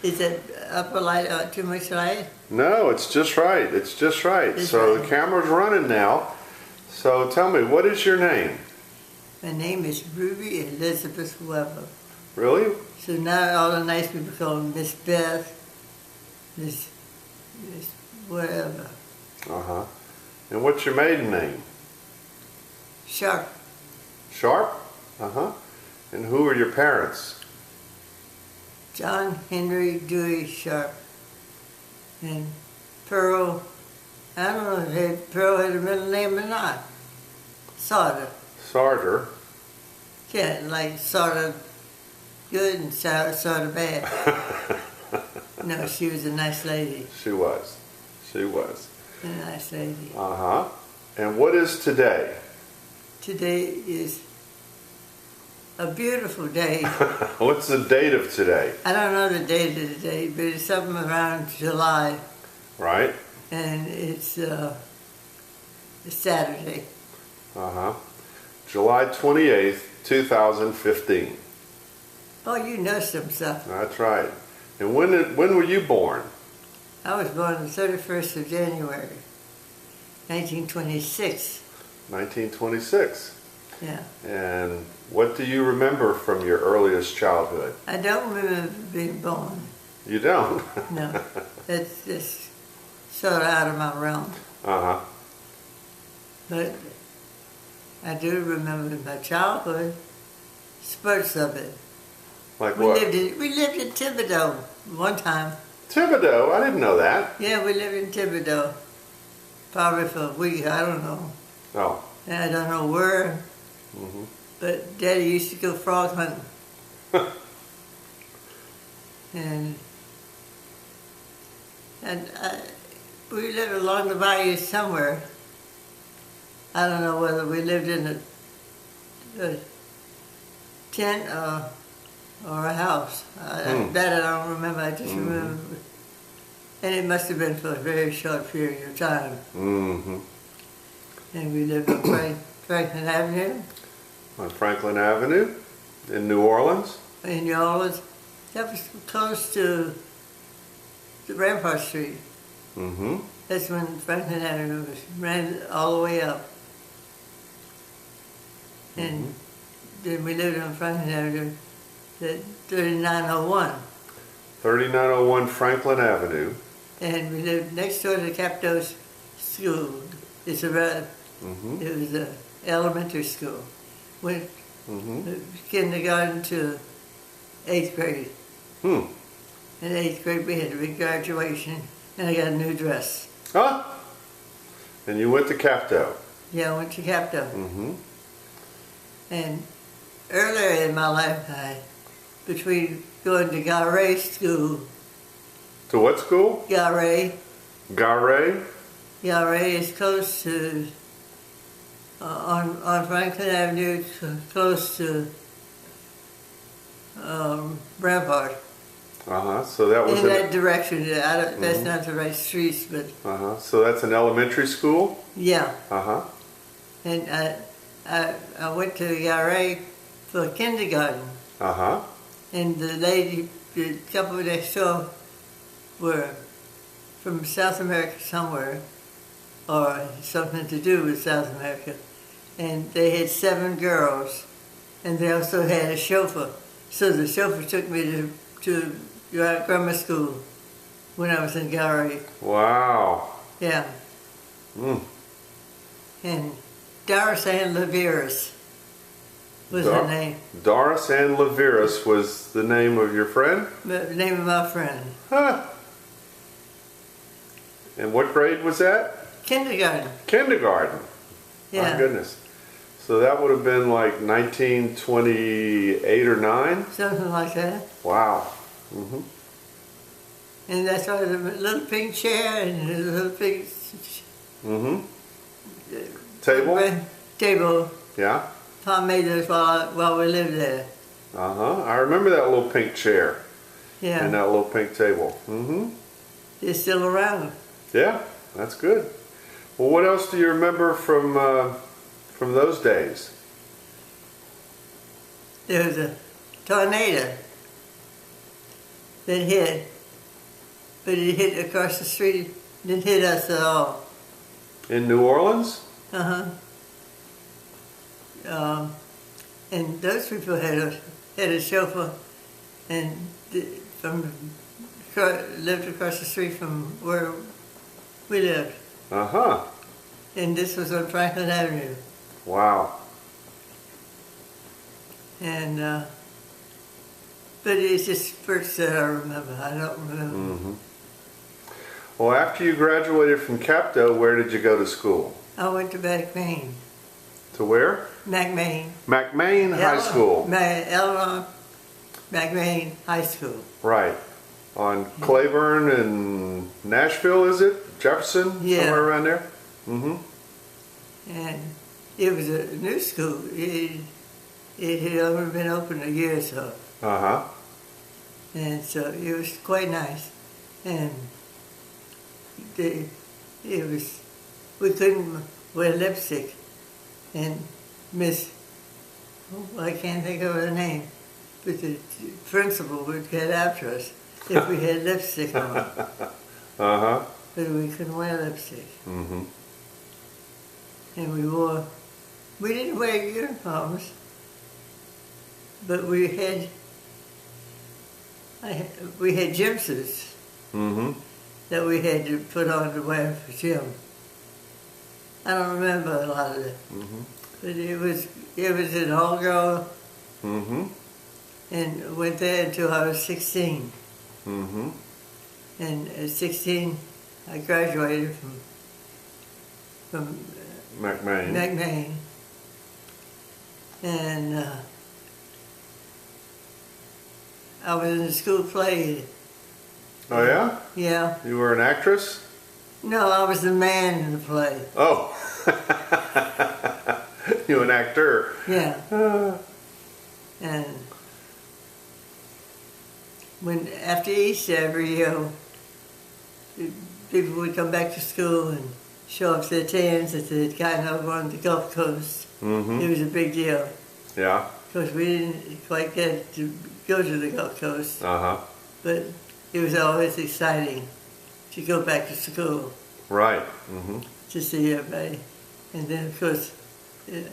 Is it upper light too much light? No, it's just right. It's just right. It's So right. the camera's running now. So tell me, what is your name? My name is Ruby Elizabeth Weber. Really? So now all the nice people call me Miss Beth, Miss whatever. Uh-huh. And what's your maiden name? Sharp. Sharp? Uh-huh. And who are your parents? John Henry Dewey Sharp. And Pearl, I don't know if Pearl had a middle name or not. Sorta. Sarter. Yeah, like sorta good and sorta bad. No, she was a nice lady. She was. She was. A nice lady. Uh-huh. And what is today? Today is a beautiful day. What's the date of today? I don't know the date of the day, but it's something around July, Right? and it's Saturday. Uh-huh. July 28th, 2015. Oh, you know some stuff. That's right. And when were you born? I was born the 31st of January, 1926. 1926. Yeah. And what do you remember from your earliest childhood? I don't remember being born. You don't? No. That's just sort of out of my realm. Uh-huh. But I do remember my childhood, spurts of it. Like We what? lived in Thibodeau one time. Thibodeau? I didn't know that. Yeah, we lived in Thibodeau. Probably for a week, I don't know. Oh. And I don't know where, Mm-hmm. but Daddy used to go frog hunting. and we lived along the bayou somewhere. I don't know whether we lived in a tent or a house. That I don't remember. I just remember. And it must have been for a very short period of time. Mm-hmm. And we lived on Franklin Avenue On Franklin Avenue in New Orleans? in New Orleans. That was close to Rampart Street. Mm-hmm. That's when Franklin Avenue ran all the way up. And then we lived on Franklin Avenue at 3901. 3901 Franklin Avenue. And we lived next door to Capito's school. It's a Mm-hmm. It was an elementary school. Went Mm-hmm. kindergarten to 8th grade. Hmm. In 8th grade we had a big graduation and I got a new dress. Huh? And you went to Capito? Yeah, I went to Capito. Mm-hmm. And earlier in my life, between going to Garay School, To what school? Garay is close to, on Franklin Avenue, close to Rampart. Uh-huh. So that was In that direction. That's not the right streets, but Uh-huh. So that's an elementary school? yeah. Uh-huh. And I went to Garay for kindergarten. Uh-huh. And the couple next door were from South America somewhere, or something to do with South America. And they had 7 girls, and they also had a chauffeur. So the chauffeur took me to grammar school when I was in Garay. Wow. Yeah. Mm. And Doris Ann Laveris was her name. Doris Ann Laveris was the name of your friend? The name of my friend. Huh. And what grade was that? Kindergarten. Kindergarten. Yeah. My goodness. So that would have been like 1928 or 9? Something like that. Wow. Mm-hmm. And that's why the little pink chair and the little pink Mm-hmm. Table? table. Yeah. Tom made those while we lived there. Uh-huh. I remember that little pink chair Yeah. and that little pink table. Mm-hmm. They're still around. Yeah, that's good. Well, what else do you remember from those days? There was a tornado that hit but it hit across the street. Didn't hit us at all. In New Orleans? Uh-huh. And those people had a chauffeur, and lived across the street from where we lived. Uh-huh. And this was on Franklin Avenue. Wow. And but it's just spurts that I remember. I don't remember. Mm-hmm. Well, after you graduated from Capto, where did you go to school? I went to McMain. To where? McMain. McMain High School. Eleanor McMain High School. Right. On Claiborne and Nashville, is it? Jefferson? Yeah. Somewhere around there? Mm-hmm. And it was a new school. It had only been open a year or so. Uh-huh. And so it was quite nice. And we couldn't wear lipstick. And Miss, I can't think of her name, but the principal would get after us if we had lipstick on. Uh-huh. But we couldn't wear lipstick. Mm-hmm. And we didn't wear uniforms, but we had gym suits Mm-hmm. that we had to put on to wear for gym. I don't remember a lot of it, Mm-hmm. but it was an all-girl, Mm-hmm. and went there until I was 16. Mm-hmm. And at 16, I graduated from McMain. McMain, and I was in the school play. Oh, yeah? Yeah. You were an actress? No, I was the man in the play. Oh. You an actor. Yeah. And after Easter every year, people would come back to school and show off their tans that they'd gotten over on the Gulf Coast. Mm-hmm. It was a big deal Yeah. because we didn't quite get to go to the Gulf Coast, Uh-huh. but it was always exciting to go back to school Right. Mm-hmm. to see everybody. And then, of course, an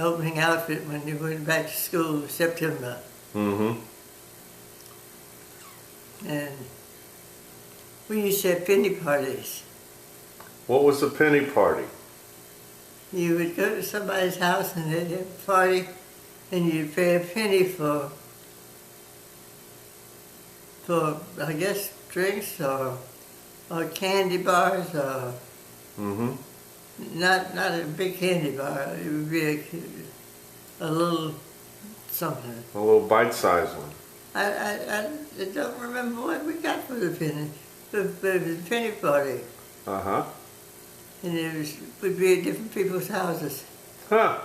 opening outfit when you went back to school in September. Mm-hmm. And we used to have penny parties. What was the penny party? You would go to somebody's house and they'd have a party, and you'd pay a penny for I guess drinks or candy bars or Mm-hmm. not a big candy bar. It would be a little something. A little bite-sized one. I don't remember what we got for the penny. But it was a penny party, Uh-huh. and would be at different people's houses, Huh.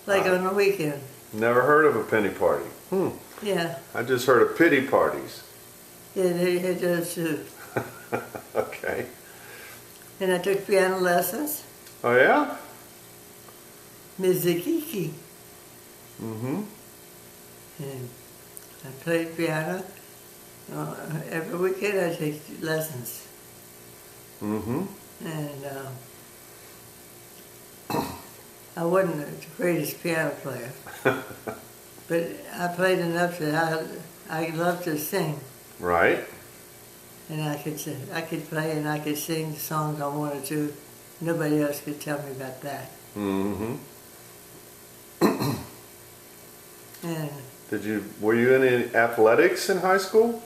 like on the weekend. Never heard of a penny party. Hmm. Yeah, I just heard of pity parties. yeah, they had those too. Okay. And I took piano lessons. Oh, yeah? Ms. Zakiki. Mm-hmm. And I played piano. Every weekend I take lessons. Mm-hmm. And I wasn't the greatest piano player. But I played enough that I loved to sing. Right. And I could play and I could sing the songs I wanted to. Nobody else could tell me about that. Mm-hmm. And Were you in any athletics in high school?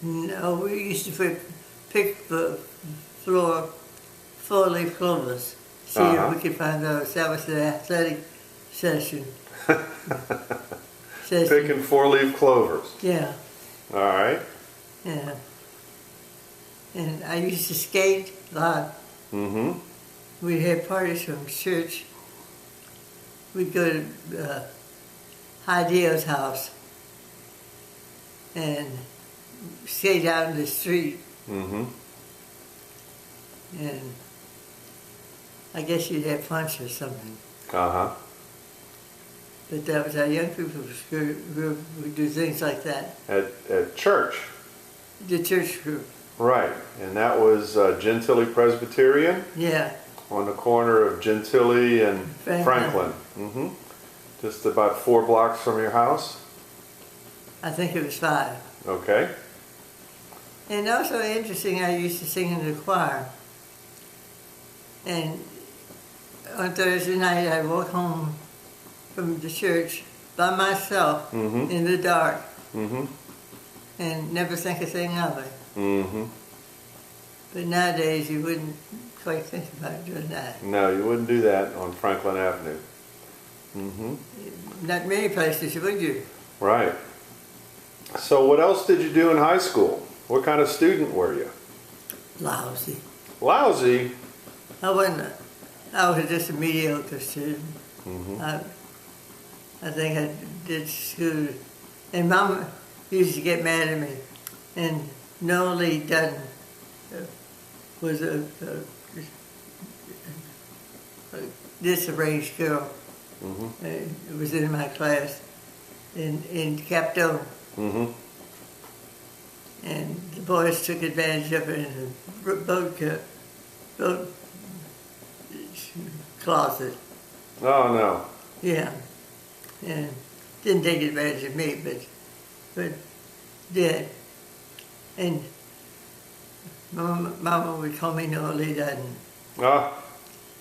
no, we used to pick the floor four-leaf clovers. See if we could find those. That was the athletic session. Picking four-leaf clovers. Yeah, All right. yeah. And I used to skate a lot. Mm-hmm. We'd have parties from church. We'd go to Hidio's house and skate out in the street. Mm-hmm. And I guess you'd have punch or something. Uh-huh. But that was our young people's group would do things like that. At church? the church group. Right, and that was Gentilly Presbyterian Yeah, on the corner of Gentilly and Franklin. Franklin. Just about 4 blocks from your house. I think it was 5. Okay. And also interesting, I used to sing in the choir. And on Thursday night, I'd walk home from the church by myself in the dark and never think a thing of it. But nowadays, you wouldn't quite think about doing that. No, you wouldn't do that on Franklin Avenue. Not many places, would you? Right. So what else did you do in high school? What kind of student were you? Lousy. Lousy? I wasn't. I was just a mediocre student. I think I did school, and Mom used to get mad at me. And Nolly Dutton was a disarranged girl. Was in my class in Capstone. And the boys took advantage of it in the boat closet. Oh, no. Yeah. And didn't take advantage of me, but did. And Mama would call me Nolly Dutton. Ah,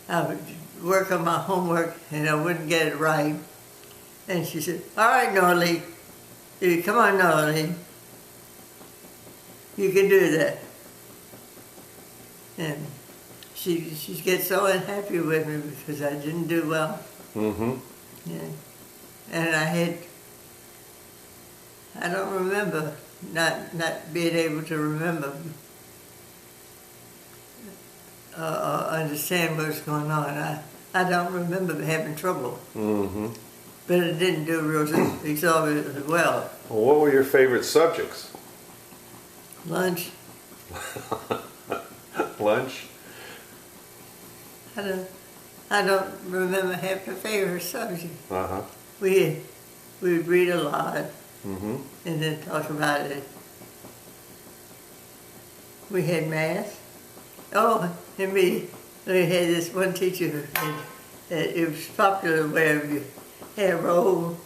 I would work on my homework and I wouldn't get it right. And she said, "All right, Nolly, come on, Nolly. You can do that." And she gets so unhappy with me because I didn't do well. Yeah. And I don't remember not being able to remember understand what's going on. I don't remember having trouble. But I didn't do real exorbitant well. Well, what were your favorite subjects? Lunch. Lunch? I don't remember having a favorite subject. Uh-huh. We'd read a lot Mm-hmm. and then talk about it. We had math. Oh, and we had this one teacher who it was popular where you had a roll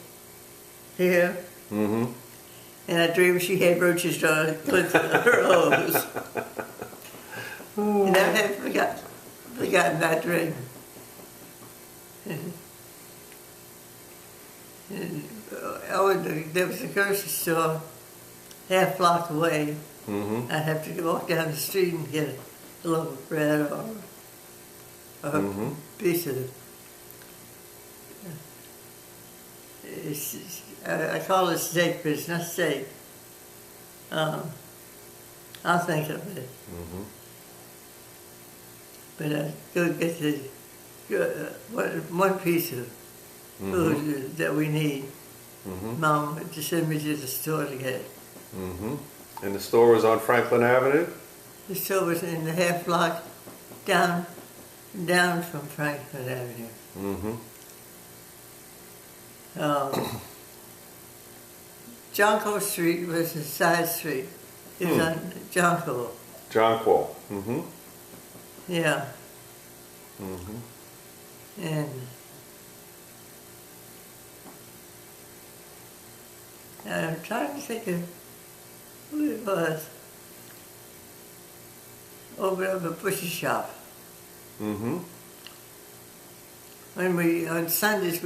here. Mm-hmm. And I dreamed she had roaches trying to clip her hose. And I haven't forgotten that dream. There was a grocery store half block away. Mm-hmm. I'd have to walk down the street and get a loaf of bread or a piece of it. I call it steak, but it's not steak. I'll think of it. Mm-hmm. But I go get the one piece of food that we need. Mom would just send me to the store to get it. Mm-hmm. And the store was on Franklin Avenue? The store was in the half block down from Franklin Avenue. Mm-hmm. Jonquil Street was a side street. It was on Jonquil. Jonquil. Mm-hmm. Yeah. Mm-hmm. And I'm trying to think of who it was. Over at the butcher shop. Mm-hmm. When on Sundays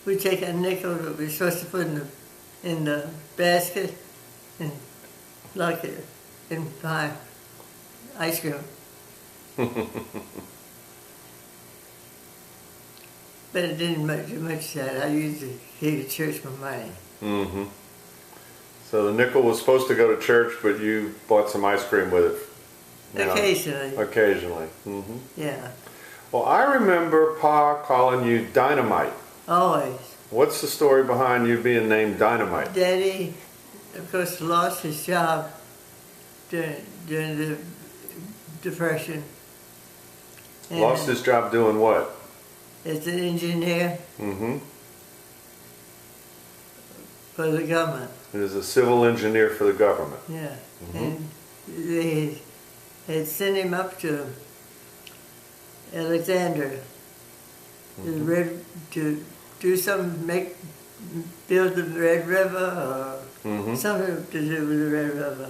we take a nickel that we're supposed to put in the basket and lock it and buy ice cream. But it didn't do much of that. I usually gave the church my money. Mm-hmm. So the nickel was supposed to go to church, but you bought some ice cream with it. You know, Occasionally. Occasionally. Mm-hmm. Yeah. Well, I remember Pa calling you Dynamite. Always. What's the story behind you being named Dynamite? Daddy, of course, lost his job during the Depression. And Lost his job doing what? as an engineer Mm-hmm. for the government. He was a civil engineer for the government. Yeah. And they had sent him up to Alexander to do some build the Red River or something to do with the Red River.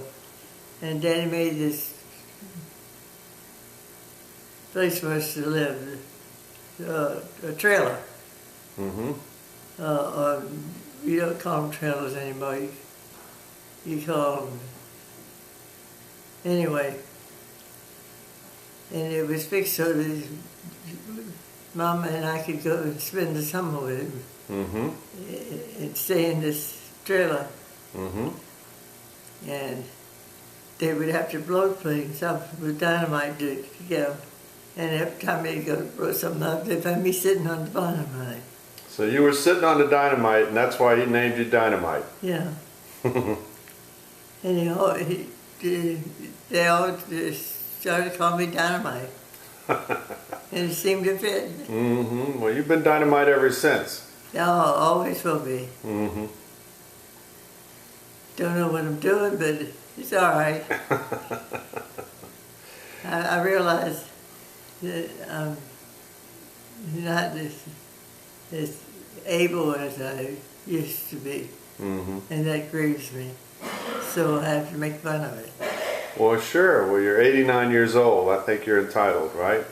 And Daddy made this place for us to live, a trailer. Or you don't call them trailers anymore. You call them anyway. And it was fixed so that Mama and I could go and spend the summer with him and stay in this trailer. And they would have to blow things up with dynamite to get them. And every time they'd go to blow something up, they'd find me sitting on the dynamite. So you were sitting on the dynamite, and that's why he named you Dynamite. Yeah. And they all just started calling me Dynamite. And it seemed to fit. Well, you've been Dynamite ever since. Yeah, always will be. Don't know what I'm doing, but it's all right. I realize that I'm not as able as I used to be, and that grieves me. So I have to make fun of it. Well, sure. Well, you're 89 years old. I think you're entitled, right?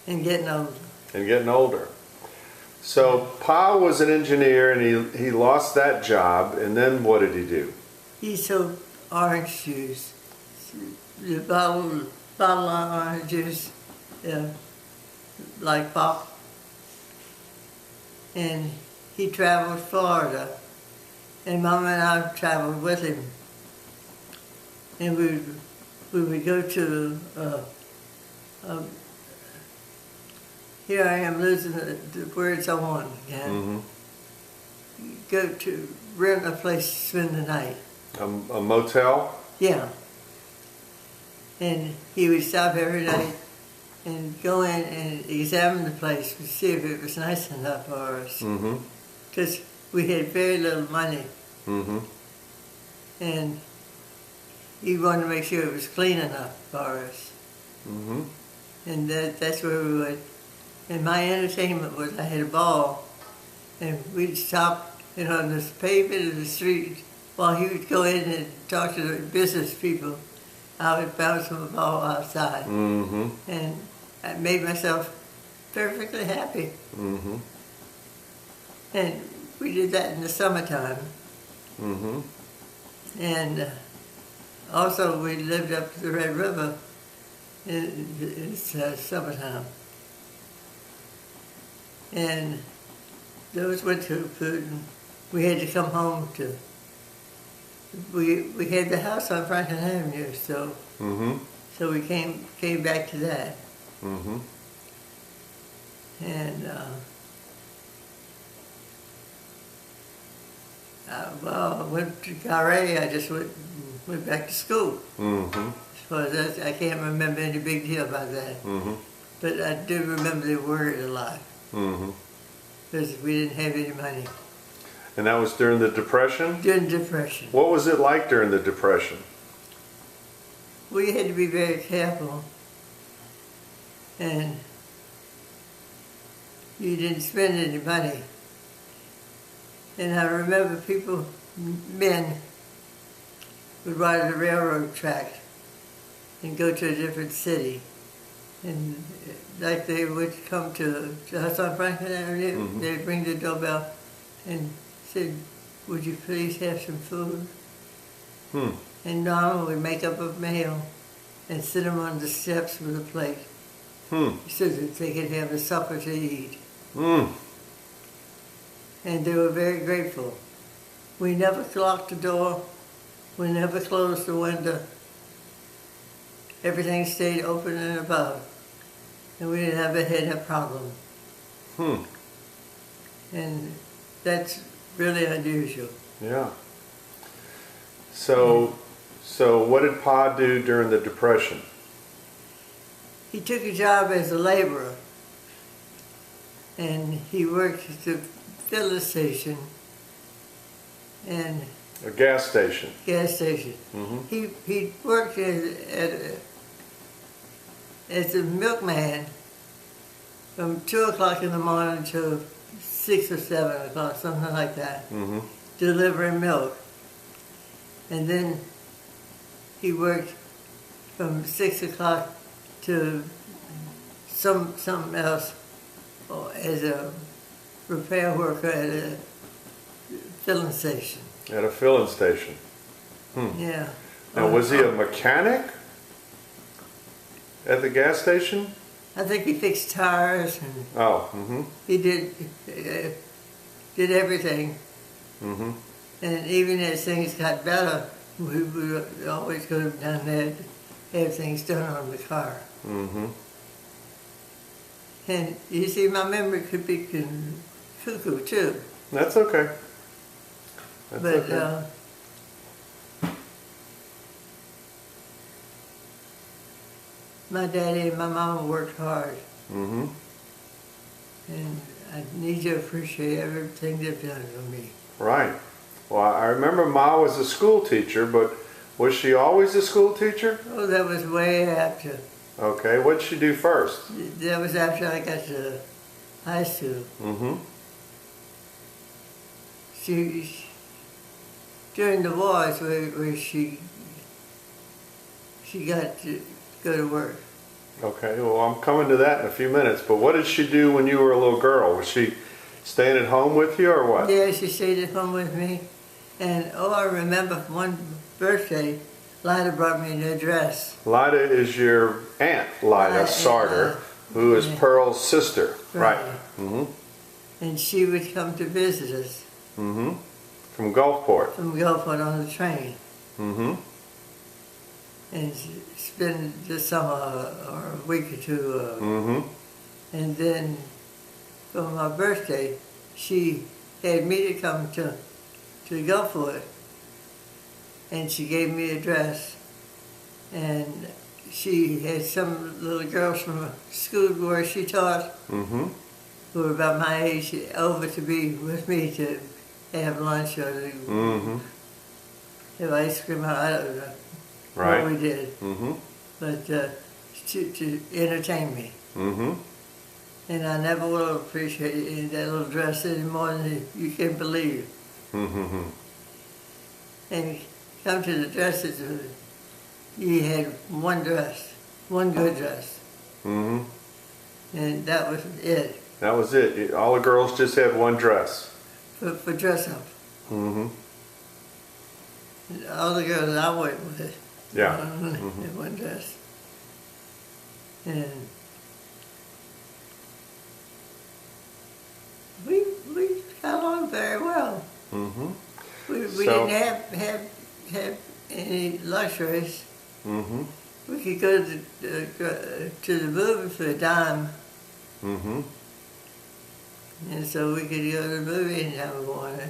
And getting older. And getting older. So Pa was an engineer, and he lost that job, and then what did he do? He sold orange juice, the bottle of orange juice, like pop. And he traveled Florida, and Mama and I traveled with him. And we would go to, here I am losing the words I want again. Go to rent a place to spend the night. A motel? Yeah. And he would stop every night and go in and examine the place to see if it was nice enough for us. Because we had very little money. And he wanted to make sure it was clean enough for us. And that's where we would. And my entertainment was I had a ball, and we'd stop on the pavement of the street while he would go in and talk to the business people. I would bounce him a ball outside. And I made myself perfectly happy. And we did that in the summertime. And also we lived up the Red River in summertime. And those winter food, we had to come home to. We had the house on Franklin Avenue, so so we came back to that. And well, I went to Carre. I just went back to school. As far as that, I can't remember any big deal about that. But I do remember the word a lot. Because we didn't have any money. And that was during the Depression? During the Depression. What was it like during the Depression? We had to be very careful. And you didn't spend any money. And I remember men would ride the railroad track and go to a different city. And like they would come to us on Franklin Avenue, they'd ring the doorbell and said, "Would you please have some food?" And Norma would make up a meal and sit them on the steps with a plate so that they could have a supper to eat. And they were very grateful. We never locked the door. We never closed the window. Everything stayed open and above. And we never had a problem. And that's really unusual. Yeah. So what did Pa do during the Depression? He took a job as a laborer. And he worked at the filling station. And A gas station. gas station. He worked as a milkman from 2 o'clock in the morning to 6 or 7 o'clock, something like that, delivering milk. And then he worked from 6 o'clock to something else as a repair worker at a filling station. At a filling station. Yeah. Now, was he a mechanic at the gas station? I think he fixed tires and Oh, he did everything. And even as things got better, we would always go down there to have things done on the car. And you see, my memory could be cuckoo too. That's okay. That's But okay. My daddy and my mama worked hard. And I need to appreciate everything they've done for me. Right. Well, I remember Ma was a school teacher, but was she always a school teacher? Oh, that was way after. Okay, what did she do first? That was after I got to high school. She during the wars where she got to go to work. Okay, well, I'm coming to that in a few minutes, but what did she do when you were a little girl? Was she staying at home with you or what? Yeah, she stayed at home with me. And I remember one birthday, Lida brought me a new dress. Lida is your aunt, Lida Sarter, who is Pearl's sister. Right. And she would come to visit us. From Gulfport. From Gulfport on the train. And spend the summer or a week or two. And then for my birthday, she had me to come to Gulfport. And she gave me a dress. And she had some little girls from a school where she taught, who were about my age, over to be with me to have lunch or to have ice cream. I don't know what we did. But to entertain me. And I never will appreciate that little dress any more than you can believe. And come to the dresses, you had one dress, one good dress. And that was it. That was it. All the girls just had one dress. For dress up. All the girls I went with had one dress. And we got along very well. We So- didn't have any luxuries. We could go to the movie for a dime. And so we could go to the movie anytime we wanted.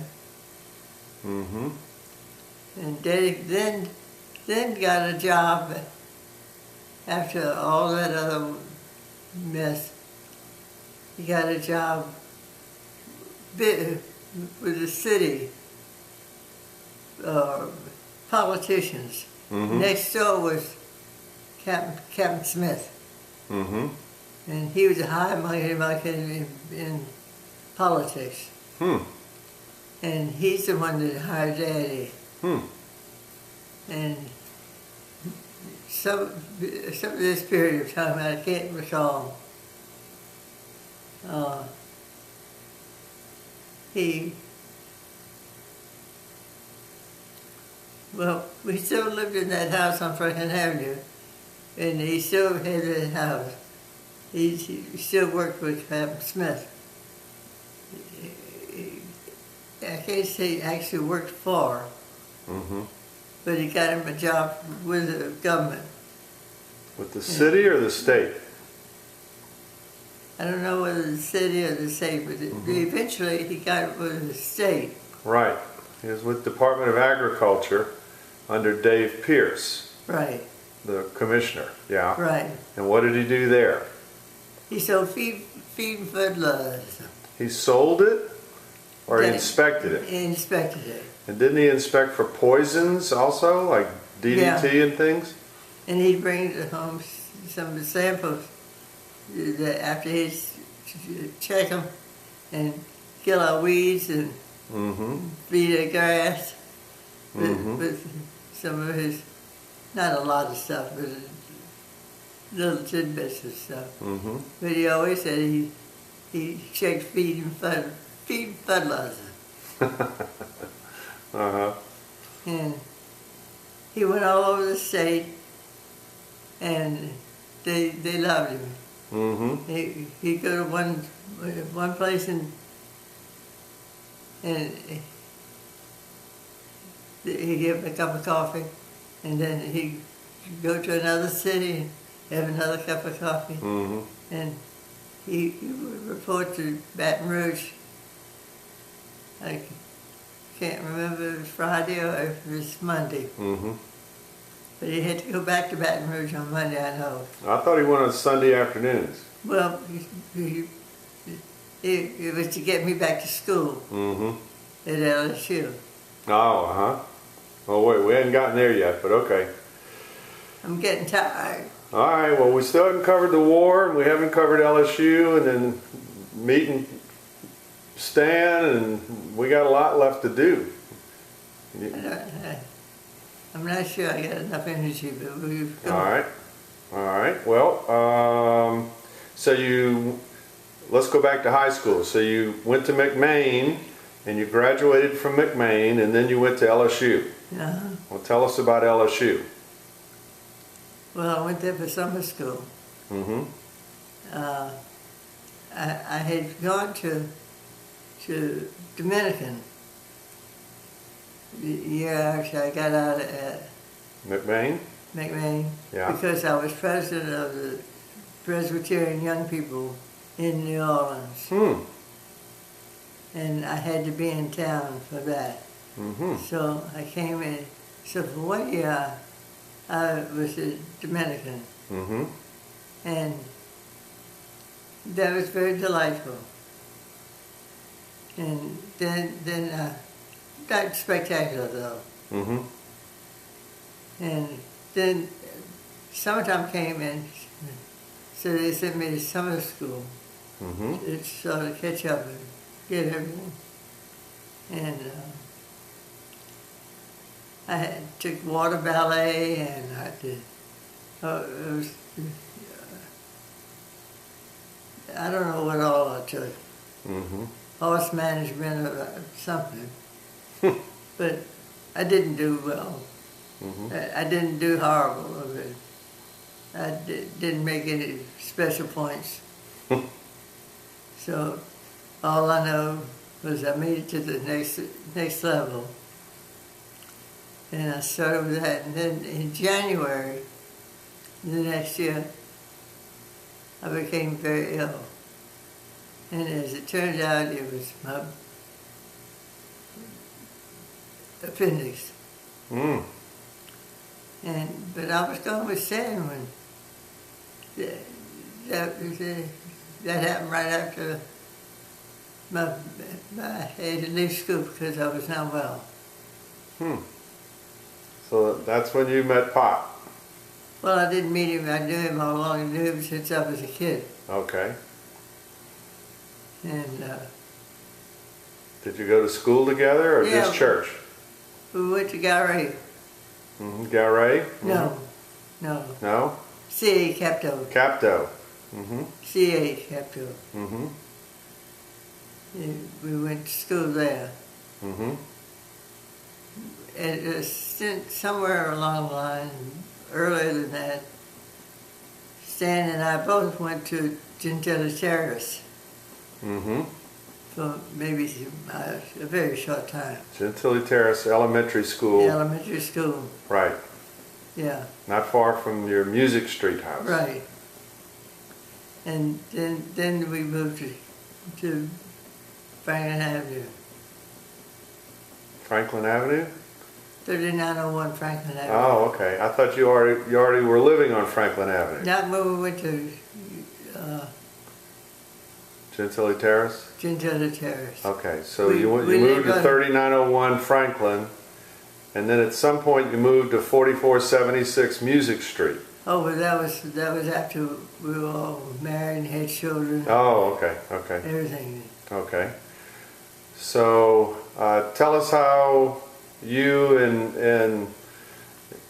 And Daddy then got a job after all that other mess. He got a job with the city politicians. Next door was Captain Smith. And he was a high mighty in politics. And he's the one that hired Daddy. And some of this period of time, I can't recall, we still lived in that house on Franklin Avenue, and he still had that house. He still worked with Captain Smith. I can't say he actually worked for, but he got him a job with the government. With the city or the state? I don't know whether the city or the state, but eventually he got it with the state. Right. He was with Department of Agriculture under Dave Pierce. Right. The commissioner, yeah. Right. And what did he do there? He sold feed fertilizer. He sold it or he inspected it? He inspected it. And didn't he inspect for poisons also, like DDT and things? And he'd bring home some of the samples that after he'd check them and kill our weeds and feed the grass with some of his, not a lot of stuff, but little tidbits of stuff. But he always said he checked feed and fertilizer. And he went all over the state, and they loved him. He'd go to one place and he'd give him a cup of coffee, and then he'd go to another city and have another cup of coffee. And he would report to Baton Rouge. I can't remember if it was Friday or if it was Monday. But he had to go back to Baton Rouge on Monday, I know. I thought he went on Sunday afternoons. Well, it was to get me back to school at LSU. Oh, Oh, wait, we hadn't gotten there yet, but okay. I'm getting tired. All right, well, we still haven't covered the war, and we haven't covered LSU, and then meeting Stan, and we got a lot left to do. I'm not sure I got enough energy, but we've All right. Well, let's go back to high school. So you went to McMain, and you graduated from McMain, and then you went to LSU. Well, tell us about LSU. Well, I went there for summer school. I had gone to Dominican the year after I got out at McMain? McMain, Yeah. because I was president of the Presbyterian Young People in New Orleans. And I had to be in town for that. So I came in. So for 1 year, I was a Dominican. And that was very delightful. And then not spectacular though. And then summertime came in, so they sent me to summer school to sort of catch up and get everything. And I took water ballet, and I did. It was, I don't know what all I took. Horse management or something. But I didn't do well. I didn't do horrible of it. I didn't make any special points. So all I know was I made it to the next level. And I started with that. And then in January, the next year, I became very ill. And as it turned out, it was my appendix. But I was going with Stan when that happened right after I had to leave school because I was not well. So that's when you met Pop. Well, I didn't meet him. I knew him all along. I knew him since I was a kid. Okay. And did you go to school together or just church? We went to Garay. Garay? No. No? C.A. Capto. Capto. C.A. Capto. We went to school there. And somewhere along the line, earlier than that, Stan and I both went to Gentile Terrace for maybe a very short time. Gentile Terrace Elementary School. Elementary school. Right. Yeah. Not far from your Music Street house. Right. And then we moved to Franklin Avenue. Franklin Avenue? 3901 Franklin Avenue. Oh, okay. I thought you already were living on Franklin Avenue. Not when we went to Gentilly Terrace? Gentilly Terrace. Okay, so We- you we moved lived to on- 3901 Franklin, and then at some point you moved to 4476 Music Street. Oh, but that was after we were all married and had children, Oh, okay, okay, everything. okay. So tell us how you and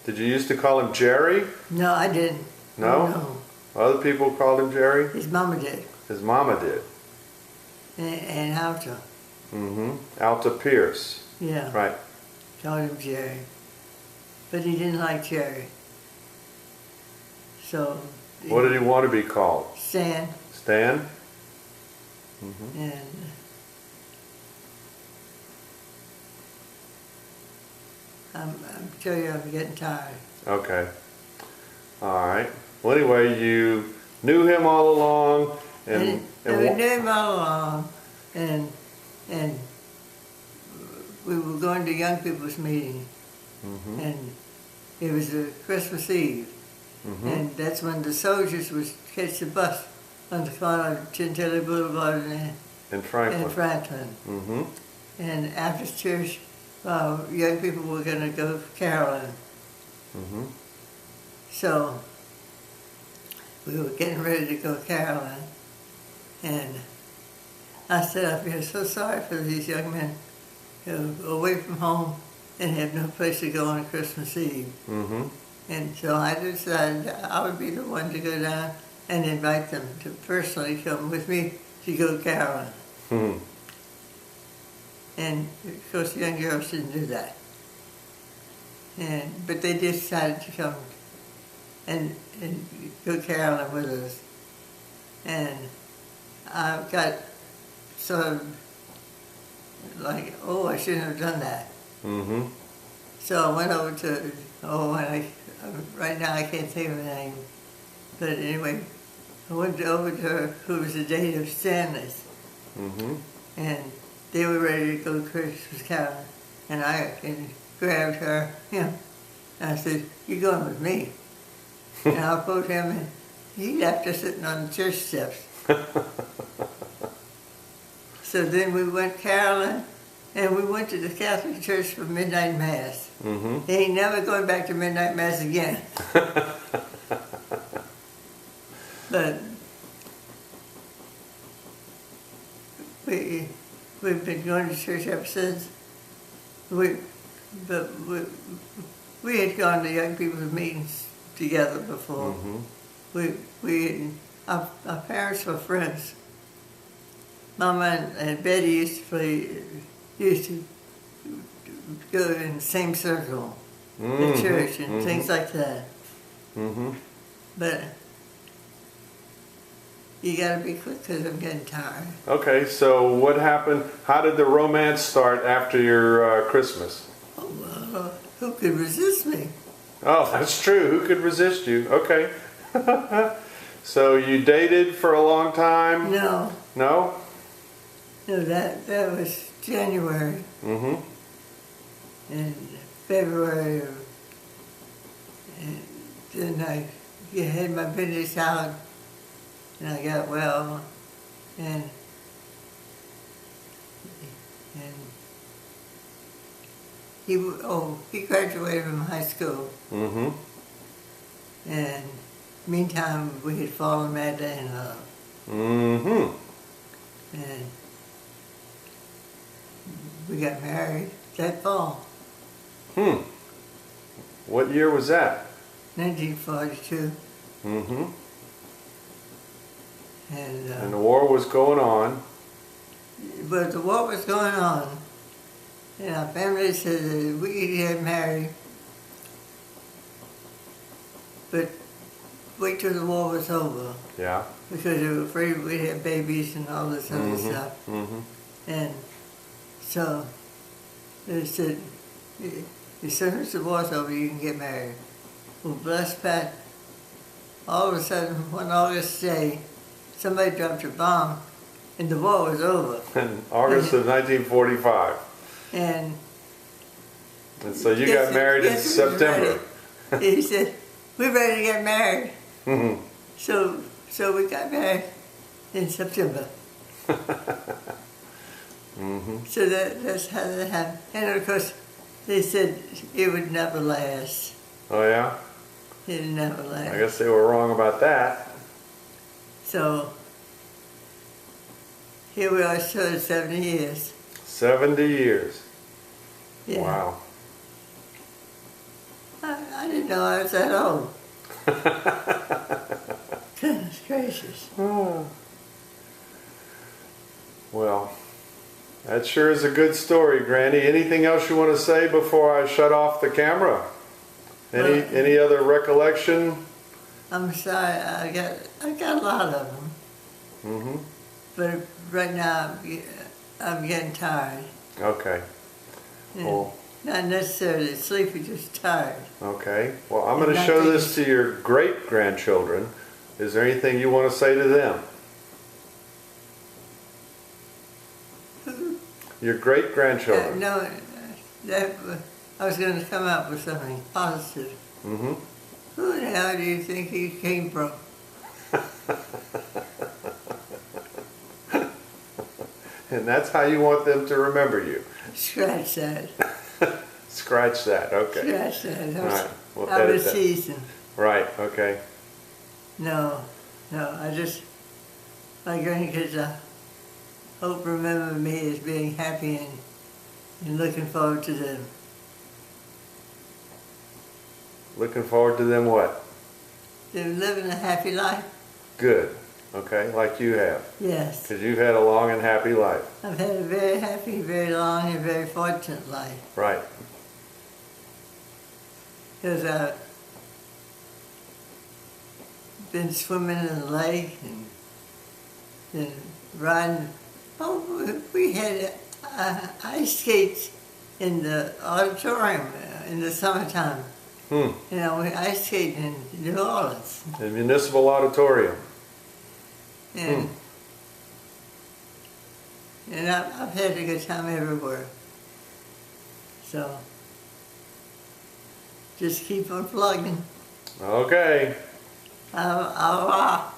did you used to call him Jerry? No, I didn't. No? Other people called him Jerry? His mama did, His mama did. and Alta. Mm-hmm. Alta Pierce. Yeah, Right. called him Jerry, but he didn't like Jerry. So. What did he want to be called? Stan, Stan? and I'm telling you, I'm getting tired. Okay. All right. Well, anyway, you knew him all along, And we knew him all along, and we were going to young people's meeting, and it was a Christmas Eve, and that's when the soldiers would catch the bus on the corner of Gentilly Boulevard in Franklin. and Franklin. Mm-hmm. And after church, young people were going to go caroling. Mm-hmm. So we were getting ready to go caroling, and I said, I feel so sorry for these young men who are away from home and have no place to go on Christmas Eve. Mm-hmm. And so I decided I would be the one to go down and invite them to personally come with me to go caroling. Hmm. And of course, young girls didn't do that. But they decided to come and go caroling with us. And I got sort of like, oh, I shouldn't have done that. Mm-hmm. So I went over to, right now I can't think of her name. But anyway, I went over to her, who was the date of Stanley's. Mm-hmm. And they were ready to go Christmas caroling. And I grabbed her, and I said, "You're going with me." And I pulled him, and he left us sitting on the church steps. So then we went caroling, and we went to the Catholic Church for midnight mass. Mm-hmm. He ain't never going back to midnight mass again. But we've been going to church ever since. We had gone to young people's meetings together before. Mm-hmm. Our parents were friends. Mama and Betty used to go in the same circle, the church and things like that. Mm-hmm. But you gotta be quick because I'm getting tired. Okay, so what happened? How did the romance start after your Christmas? Oh, well, who could resist me? Oh, that's true. Who could resist you? Okay. So you dated for a long time? No, No? that was January. Mm-hmm. In February, and then I had my appendix out, and I got well, and he graduated from high school, Mm-hmm. and meantime we had fallen madly in love, Mm-hmm. and we got married that fall, What year was that? 1942, Mm-hmm. and And the war was going on. but the war was going on, and our family said that we could get married, but wait till the war was over, Yeah. because they were afraid we'd have babies and all this other stuff. Mm-hmm. And so they said, as soon as the war's over, you can get married. Well, bless Pat, all of a sudden, one August day, somebody dropped a bomb, and the war was over. In August of 1945. And And so you got married in guess who was September. ready? He said, "We're ready to get married." Mhm. So we got married in September. So that's how that happened. And of course, they said it would never last. Oh yeah? It would never last. I guess they were wrong about that. So here we are, still 70 years. 70 years. Yeah. Wow. I didn't know I was that old. Goodness gracious. Well, that sure is a good story, Granny. Anything else you want to say before I shut off the camera? Any other recollection? I'm sorry, I got a lot of them. Mm-hmm. But right now, I'm getting tired. Okay. Yeah. Well, Not necessarily sleepy, just tired. okay. Well, I'm going to Not show thinking- this to your great-grandchildren. Is there anything you want to say to them? Your great-grandchildren. No, I was going to come up with something positive. Mm-hmm. Who the hell do you think he came from? And that's how you want them to remember you. Scratch that. Scratch that. Okay. Scratch that. All right. We'll Out edit of that. season. Right. Okay. No, I just, my grandkids, I hope remember me as being happy and looking forward to them. Looking forward to them what? They're living a happy life. Good. Okay. Like you have. Yes. Because you've had a long and happy life. I've had a very happy, very long, and very fortunate life. Right. Because I've been swimming in the lake and then riding. Oh, we had ice skates in the auditorium in the summertime. Hmm. You know, we ice skated in New Orleans. The Municipal Auditorium. And, and I've had a good time everywhere. So, just keep on plugging. Okay. Au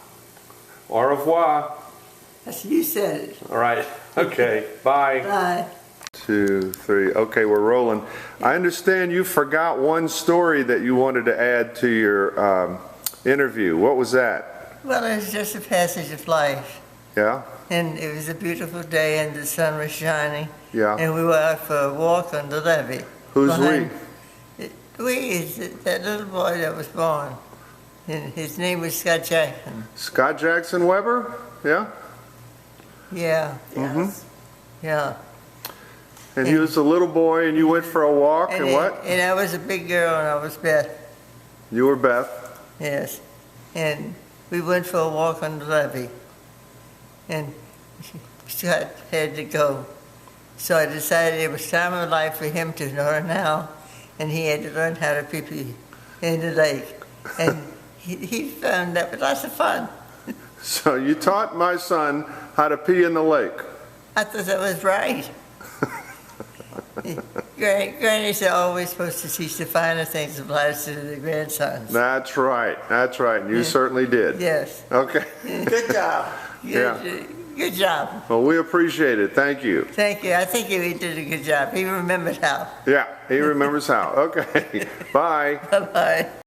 Au revoir. That's you said it. All right. Okay. Bye. Bye. 2, 3. Okay, we're rolling. I understand you forgot one story that you wanted to add to your interview. What was that? Well, it was just a passage of life. Yeah? And it was a beautiful day and the sun was shining. Yeah. And we were out for a walk on the levee. Who's We is that little boy that was born. And his name was Scott Jackson. Scott Jackson Weber? Yeah? Yeah. Mhm. Yeah. And he was a little boy and you went for a walk and then- what? And I was a big girl and I was Beth. You were Beth. Yes. And we went for a walk on the levee. And Scott had to go. So I decided it was time of life for him to learn how. And he had to learn how to pee in the lake. And he found that was lots of fun. So you taught my son how to pee in the lake. I thought that was right. Grannies are always supposed to teach the finer things of life to the grandsons. That's right. That's right. And you certainly did. Yes. Okay. Good job. Good job. Well, we appreciate it. Thank you. Thank you. I think he did a good job. He remembered how. Yeah, he remembers how. Okay. Bye. Bye-bye.